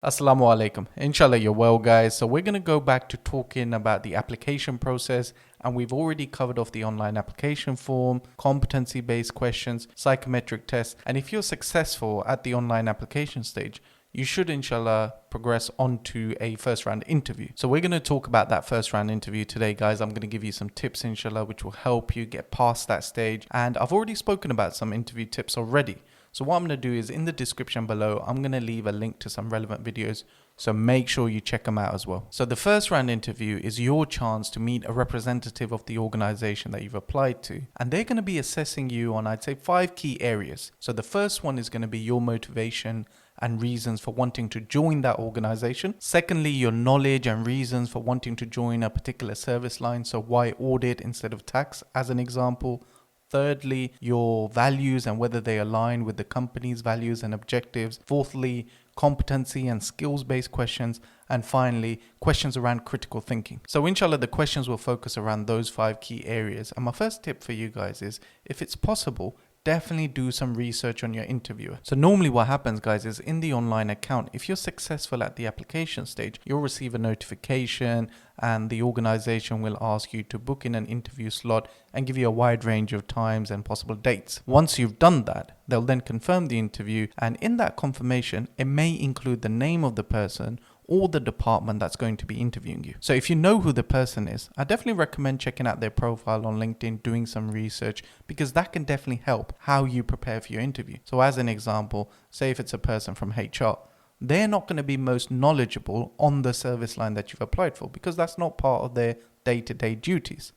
Assalamu alaikum. Inshallah, you're well, guys. So, we're going to go back to talking about the application process, and we've already covered off the online application form, competency based questions, psychometric tests. And if you're successful at the online application stage, you should, inshallah, progress on to a first round interview. So, we're going to talk about that first round interview today, guys. I'm going to give you some tips, inshallah, which will help you get past that stage. And I've already spoken about some interview tips already. So what I'm going to do is in the description below, I'm going to leave a link to some relevant videos. So make sure you check them out as well. So the first round interview is your chance to meet a representative of the organization that you've applied to. And they're going to be assessing you on, I'd say, 5 key areas. So the first one is going to be your motivation and reasons for wanting to join that organization. Secondly, your knowledge and reasons for wanting to join a particular service line. So why audit instead of tax, as an example. Thirdly, your values and whether they align with the company's values and objectives. Fourthly, competency and skills-based questions. And finally, questions around critical thinking. So inshallah, the questions will focus around those 5 key areas. And my first tip for you guys is, if it's possible, definitely do some research on your interviewer. So normally what happens, guys, is in the online account, if you're successful at the application stage, you'll receive a notification and the organization will ask you to book in an interview slot and give you a wide range of times and possible dates. Once you've done that, they'll then confirm the interview, and in that confirmation, it may include the name of the person or the department that's going to be interviewing you. So if you know who the person is, I definitely recommend checking out their profile on LinkedIn, doing some research, because that can definitely help how you prepare for your interview. So as an example, say if it's a person from HR, they're not going to be most knowledgeable on the service line that you've applied for, because that's not part of their day-to-day duties.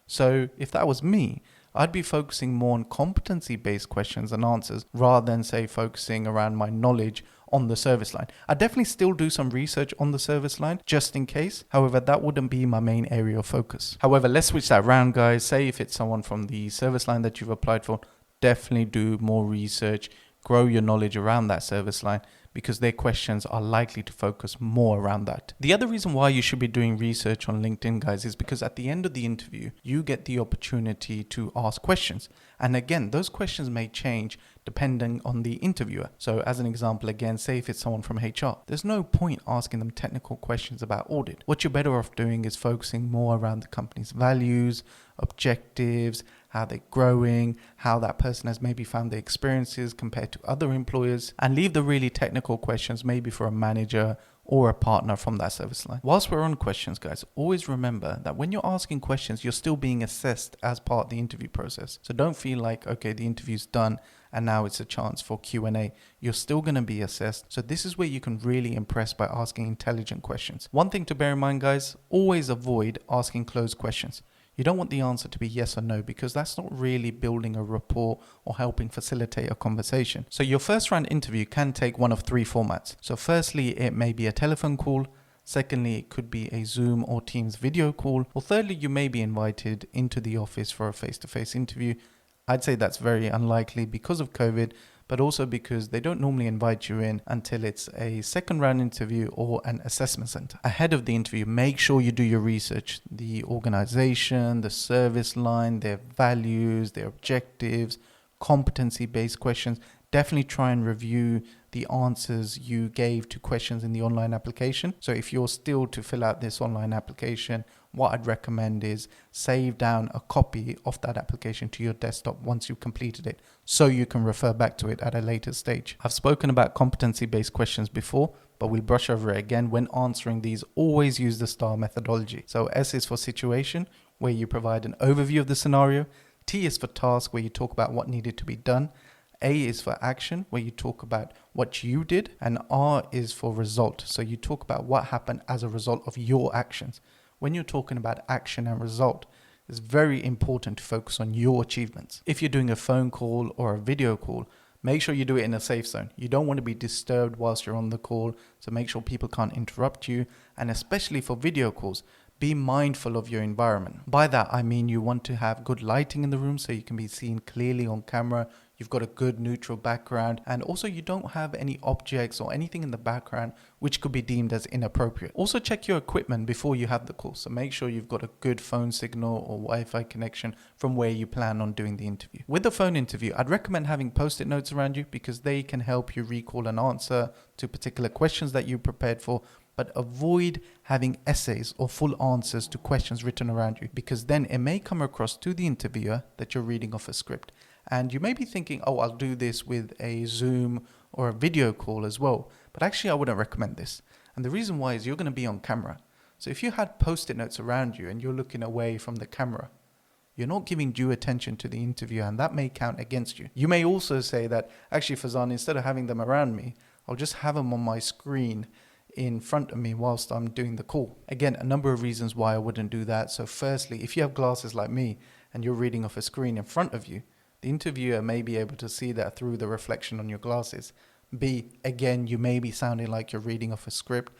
So if that was me, I'd be focusing more on competency-based questions and answers rather than, say, focusing around my knowledge on the service line. I definitely still do some research on the service line just in case. However, that wouldn't be my main area of focus. However, let's switch that around, guys. Say if it's someone from the service line that you've applied for, definitely do more research, grow your knowledge around that service line, because their questions are likely to focus more around that. The other reason why you should be doing research on LinkedIn, guys, is because at the end of the interview, you get the opportunity to ask questions. And again, those questions may change depending on the interviewer. So as an example, again, say if it's someone from HR, there's no point asking them technical questions about audit. What you're better off doing is focusing more around the company's values, objectives, how they're growing, how that person has maybe found their experiences compared to other employers, and leave the really technical questions maybe for a manager or a partner from that service line. Whilst we're on questions, guys, always remember that when you're asking questions, you're still being assessed as part of the interview process. So don't feel like, okay, the interview's done and now it's a chance for Q&A. You're still going to be assessed. So this is where you can really impress by asking intelligent questions. One thing to bear in mind, guys, always avoid asking closed questions. You don't want the answer to be yes or no, because that's not really building a rapport or helping facilitate a conversation. So your first round interview can take one of 3 formats. So firstly, it may be a telephone call. Secondly, it could be a Zoom or Teams video call. Or thirdly, you may be invited into the office for a face-to-face interview. I'd say that's very unlikely because of COVID, but also because they don't normally invite you in until it's a second round interview or an assessment center. Ahead of the interview, make sure you do your research. The organization, the service line, their values, their objectives, competency-based questions. Definitely try and review the answers you gave to questions in the online application. So if you're still to fill out this online application, what I'd recommend is save down a copy of that application to your desktop once you've completed it, so you can refer back to it at a later stage. I've spoken about competency-based questions before, but we'll brush over it again. When answering these, always use the STAR methodology. So S is for situation, where you provide an overview of the scenario. T is for task, where you talk about what needed to be done. A is for action, where you talk about what you did. And R is for result. So you talk about what happened as a result of your actions. When you're talking about action and result, it's very important to focus on your achievements. If you're doing a phone call or a video call, make sure you do it in a safe zone. You don't want to be disturbed whilst you're on the call, so make sure people can't interrupt you. And especially for video calls, be mindful of your environment. By that, I mean you want to have good lighting in the room so you can be seen clearly on camera. you've got a good neutral background, and also you don't have any objects or anything in the background which could be deemed as inappropriate. Also check your equipment before you have the call, so make sure you've got a good phone signal or Wi-Fi connection from where you plan on doing the interview. With the phone interview, I'd recommend having Post-it notes around you because they can help you recall an answer to particular questions that you prepared for, but avoid having essays or full answers to questions written around you, because then it may come across to the interviewer that you're reading off a script. And you may be thinking, oh, I'll do this with a Zoom or a video call as well. But actually, I wouldn't recommend this. And the reason why is you're going to be on camera. So if you had Post-it notes around you and you're looking away from the camera, you're not giving due attention to the interview, and that may count against you. You may also say that, actually, Fazan, instead of having them around me, I'll just have them on my screen in front of me whilst I'm doing the call. Again, a number of reasons why I wouldn't do that. So firstly, if you have glasses like me and you're reading off a screen in front of you, the interviewer may be able to see that through the reflection on your glasses. B, again, you may be sounding like you're reading off a script.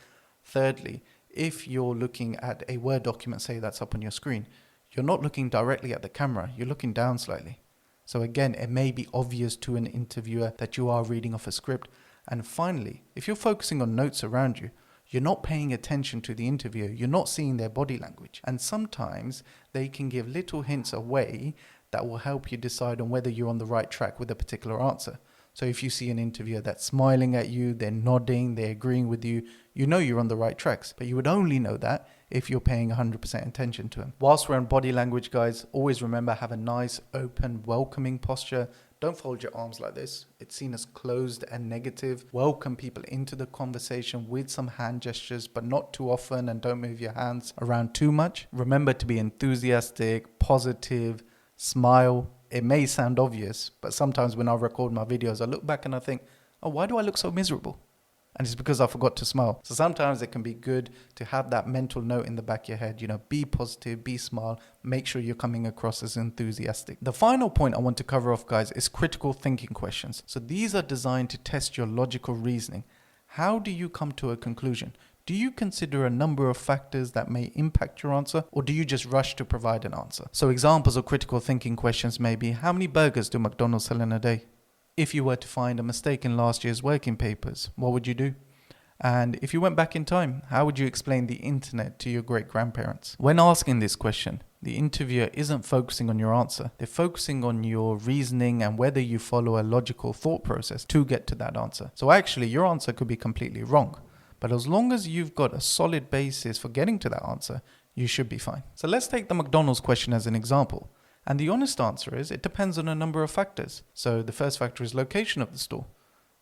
Thirdly, if you're looking at a Word document, say that's up on your screen, you're not looking directly at the camera, you're looking down slightly. So again, it may be obvious to an interviewer that you are reading off a script. And finally, if you're focusing on notes around you, you're not paying attention to the interviewer, you're not seeing their body language. And sometimes they can give little hints away that will help you decide on whether you're on the right track with a particular answer. So if you see an interviewer that's smiling at you, they're nodding, they're agreeing with you, you know you're on the right tracks. But you would only know that if you're paying 100% attention to them. Whilst we're on body language, guys, always remember, have a nice, open, welcoming posture. Don't fold your arms like this. It's seen as closed and negative. Welcome people into the conversation with some hand gestures, but not too often, and don't move your hands around too much. Remember to be enthusiastic, positive, smile. It may sound obvious, but sometimes when I record my videos, I look back and I think, oh, why do I look so miserable? And it's because I forgot to smile. So sometimes it can be good to have that mental note in the back of your head, be positive, be smile, make sure you're coming across as enthusiastic. The final point I want to cover off, guys, is critical thinking questions. So these are designed to test your logical reasoning. How do you come to a conclusion? Do you consider a number of factors that may impact your answer, or do you just rush to provide an answer? So examples of critical thinking questions may be, how many burgers do McDonald's sell in a day? If you were to find a mistake in last year's working papers, what would you do? And if you went back in time, how would you explain the internet to your great-grandparents? When asking this question, the interviewer isn't focusing on your answer. They're focusing on your reasoning and whether you follow a logical thought process to get to that answer. So actually, your answer could be completely wrong. But as long as you've got a solid basis for getting to that answer, you should be fine. So let's take the McDonald's question as an example. And the honest answer is it depends on a number of factors. So the first factor is location of the store.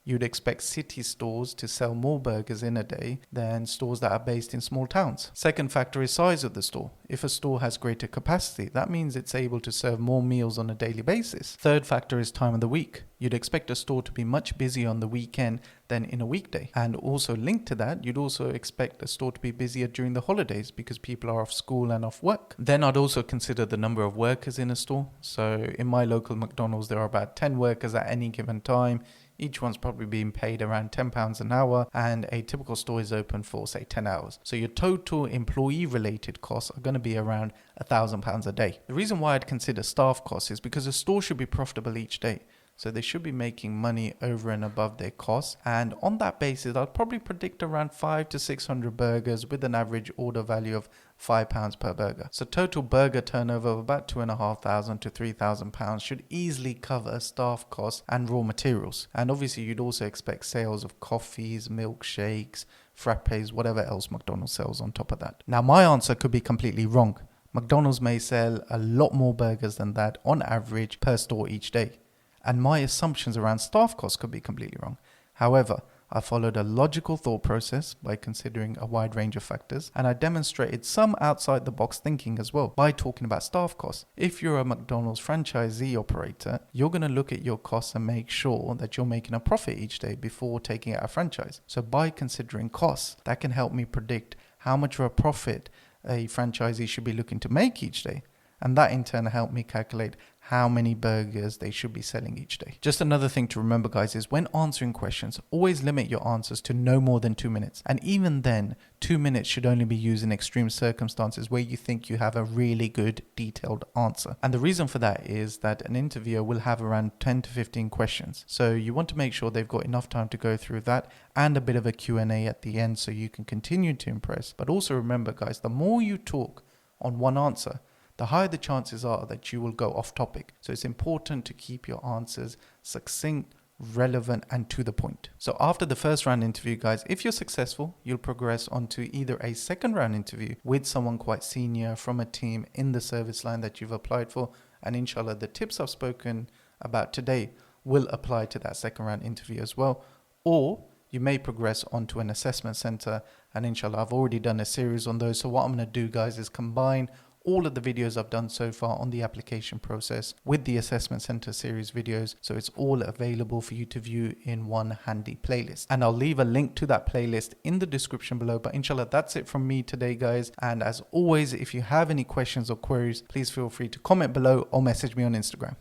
You'd expect city stores to sell more burgers in a day than stores that are based in small towns. Second factor is size of the store. If a store has greater capacity, that means it's able to serve more meals on a daily basis. Third factor is time of the week. You'd expect a store to be much busier on the weekend than in a weekday. And also linked to that, you'd also expect a store to be busier during the holidays because people are off school and off work. Then I'd also consider the number of workers in a store. So in my local McDonald's, there are about 10 workers at any given time. Each one's probably being paid around £10 an hour, and a typical store is open for, say, 10 hours. So your total employee-related costs are going to be around £1,000 a day. The reason why I'd consider staff costs is because a store should be profitable each day. So they should be making money over and above their costs. And on that basis, I'd probably predict around 500 to 600 burgers with an average order value of £5 per burger. So total burger turnover of about £2,500 to £3,000 should easily cover staff costs and raw materials. And obviously you'd also expect sales of coffees, milkshakes, frappes, whatever else McDonald's sells on top of that. Now my answer could be completely wrong. McDonald's may sell a lot more burgers than that on average per store each day. And my assumptions around staff costs could be completely wrong. However, I followed a logical thought process by considering a wide range of factors, and I demonstrated some outside the box thinking as well by talking about staff costs. If you're a McDonald's franchisee operator, you're going to look at your costs and make sure that you're making a profit each day before taking out a franchise. So by considering costs, that can help me predict how much of a profit a franchisee should be looking to make each day. and that in turn helped me calculate how many burgers they should be selling each day. Just another thing to remember, guys, is when answering questions, always limit your answers to no more than 2 minutes. And even then, 2 minutes should only be used in extreme circumstances where you think you have a really good detailed answer. And the reason for that is that an interviewer will have around 10 to 15 questions. So you want to make sure they've got enough time to go through that and a bit of a Q&A at the end so you can continue to impress. But also remember, guys, the more you talk on one answer, the higher the chances are that you will go off topic. So it's important to keep your answers succinct, relevant, and to the point. So after the first round interview, guys, if you're successful, you'll progress onto either a second round interview with someone quite senior from a team in the service line that you've applied for. And inshallah, the tips I've spoken about today will apply to that second round interview as well. Or you may progress onto an assessment center, and inshallah, I've already done a series on those. So what I'm going to do, guys, is combine all of the videos I've done so far on the application process with the assessment center series videos, so it's all available for you to view in one handy playlist. And I'll leave a link to that playlist in the description below. But inshallah, that's it from me today, guys. And as always, if you have any questions or queries, please feel free to comment below or message me on Instagram.